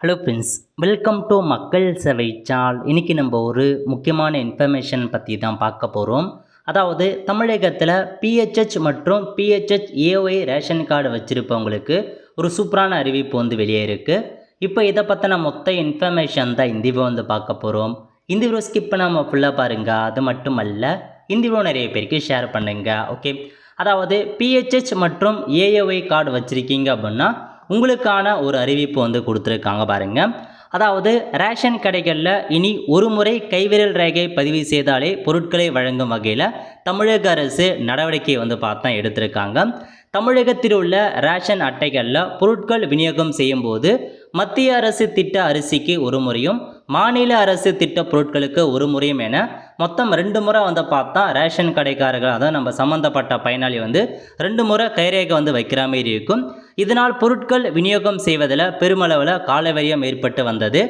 Hello friends, welcome to மக்கள் சேவை channel. இன்றைக்கி நம்ம ஒரு முக்கியமான இன்ஃபர்மேஷன் பற்றி தான் பார்க்க போகிறோம். அதாவது தமிழகத்தில் பிஹெச்ஹெச் மற்றும் பிஹெச்ஹெச் ஏஒய் ரேஷன் கார்டு வச்சுருப்பவங்களுக்கு ஒரு சூப்பரான அறிவிப்பு வெளியே இருக்குது. இப்போ இதை பற்றின மொத்த இன்ஃபர்மேஷன் தான் இந்த வீடியோ பார்க்க போகிறோம். இந்த வீடியோ ஸ்கிப் பண்ணாமல் ஃபுல்லாக பாருங்கள். அது மட்டும் அல்ல, இந்த வீடியோ நிறைய பேருக்கு ஷேர் பண்ணுங்கள். ஓகே, அதாவது பிஹெச்ஹெச் மற்றும் ஏஒய் கார்டு வச்சுருக்கீங்க அப்படின்னா உங்களுக்கான ஒரு அறிவிப்பு கொடுத்துருக்காங்க பாருங்கள். அதாவது ரேஷன் கடைகளில் இனி ஒரு முறை கைவிரல் ரேகை பதிவு செய்தாலே பொருட்களை வழங்கும் வகையில் தமிழக அரசு நடவடிக்கை பார்த்தா எடுத்திருக்காங்க. தமிழகத்தில் உள்ள ரேஷன் அட்டைகளில் பொருட்கள் விநியோகம் செய்யும் போது மத்திய அரசு திட்ட அரிசிக்கு ஒரு முறையும் மாநில அரசு திட்ட பொருட்களுக்கு ஒரு முறையும் என மொத்தம் 2 முறை பார்த்தா ரேஷன் கடைக்காரர்கள், அதாவது நம்ம சம்மந்தப்பட்ட பயனாளி 2 முறை கைரேகை வைக்கிற மாதிரி இருக்கும். இதனால் பொருட்கள் விநியோகம் செய்வதில் பெருமளவில் காலவரியம் ஏற்பட்டு வந்தது.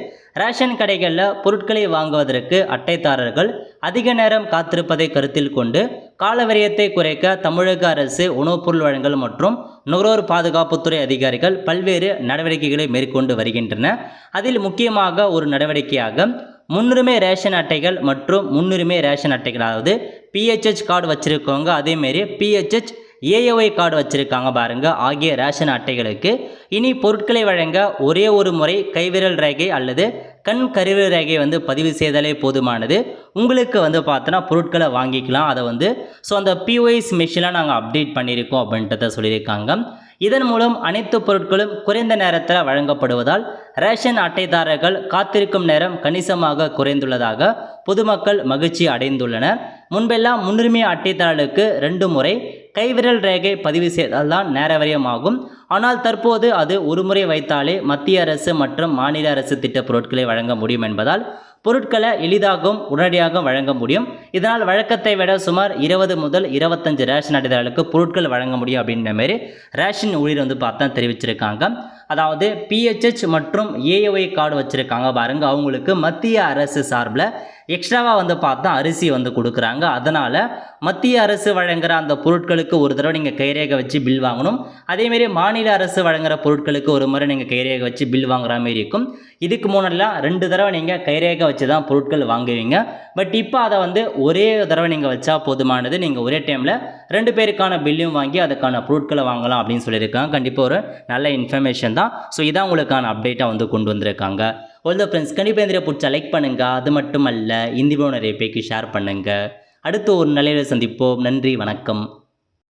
ரேஷன் கடைகளில் பொருட்களை வாங்குவதற்கு அட்டைதாரர்கள் அதிக நேரம் காத்திருப்பதை கருத்தில் கொண்டு காலவரியத்தை குறைக்க தமிழக அரசு உணவுப் பொருள் வழங்கல் மற்றும் நுகர்வோர் பாதுகாப்புத்துறை அதிகாரிகள் பல்வேறு நடவடிக்கைகளை மேற்கொண்டு வருகின்றன. அதில் முக்கியமாக ஒரு நடவடிக்கையாக முன்னுரிமை ரேஷன் அட்டைகள் மற்றும் முன்னுரிமை ரேஷன் அட்டைகள், அதாவது பிஹெச்ஹெச் கார்டு வச்சுருக்கவங்க, அதேமாரி பிஹெச்ஹெச் ஏஒய் கார்டு வச்சுருக்காங்க பாருங்கள், ஆகிய ரேஷன் அட்டைகளுக்கு இனி பொருட்களை வழங்க ஒரே ஒரு முறை கைவிரல் ரேகை அல்லது கண் கருவிரல் ரேகை பதிவு செய்தாலே போதுமானது. உங்களுக்கு பார்த்தோன்னா பொருட்களை வாங்கிக்கலாம். அதை ஸோ அந்த பிஓஎஸ் மிஷினில் நாங்கள் அப்டேட் பண்ணியிருக்கோம் அப்படின்றத சொல்லியிருக்காங்க. இதன் மூலம் அனைத்து பொருட்களும் குறைந்த நேரத்தில் வழங்கப்படுவதால் ரேஷன் அட்டைதாரர்கள் காத்திருக்கும் நேரம் கணிசமாக குறைந்துள்ளதாக பொதுமக்கள் மகிழ்ச்சி அடைந்துள்ளனர். முன்பெல்லாம் முன்னுரிமை அட்டைதாரர்களுக்கு 2 முறை கைவிரல் ரேகை பதிவு செய்தால்தான் நேரவரியமாகும். ஆனால் தற்போது அது ஒரு முறை வைத்தாலே மத்திய அரசு மற்றும் மாநில அரசு திட்ட பொருட்களை வழங்க முடியும் என்பதால் பொருட்களை எளிதாகவும் உடனடியாக வழங்க முடியும். இதனால் வழக்கத்தை விட சுமார் 20 முதல் 25 ரேஷன் அட்டைதாரர்களுக்கு பொருட்கள் வழங்க முடியும் அப்படின்ற மாதிரி ரேஷன் ஊழியர் பார்த்தா தெரிவிச்சிருக்காங்க. அதாவது பிஹெச்ஹெச் மற்றும் ஏஒய் கார்டு வச்சுருக்காங்க பாருங்கள், அவங்களுக்கு மத்திய அரசு சார்பில் எக்ஸ்ட்ராவாக பார்த்தா அரிசி கொடுக்குறாங்க. அதனால் மத்திய அரசு வழங்குகிற அந்த பொருட்களுக்கு ஒரு தடவை நீங்கள் கைரேகை வச்சு பில் வாங்கணும். அதேமாரி மாநில அரசு வழங்குகிற பொருட்களுக்கு ஒரு முறை நீங்கள் கைரேகை வச்சு பில் வாங்குற மாதிரி இருக்கும். இதுக்கு முன்னெல்லாம் 2 தடவை நீங்கள் கைரேகை வச்சு தான் பொருட்கள் வாங்குவீங்க. பட் இப்போ அதை ஒரே தடவை நீங்கள் வச்சா போதுமானது. நீங்கள் ஒரே டைமில் 2 பேருக்கான பில்லும் வாங்கி அதுக்கான பொருட்களை வாங்கலாம் அப்படின்னு சொல்லியிருக்காங்க. கண்டிப்பாக ஒரு நல்ல இன்ஃபர்மேஷன் தான். ஸோ இதான் உங்களுக்கான அப்டேட்டாக கொண்டு வந்திருக்காங்க. ஒருத ஃப்ரெண்ட்ஸ், கண்டிப்பாக இந்த பிடிச்சா லைக் பண்ணுங்கள். அது மட்டும் அல்ல, இந்த வீடியோ நிறைய பேருக்கு ஷேர் பண்ணுங்கள். அடுத்து ஒரு நிலையில் சந்திப்போம். நன்றி, வணக்கம்.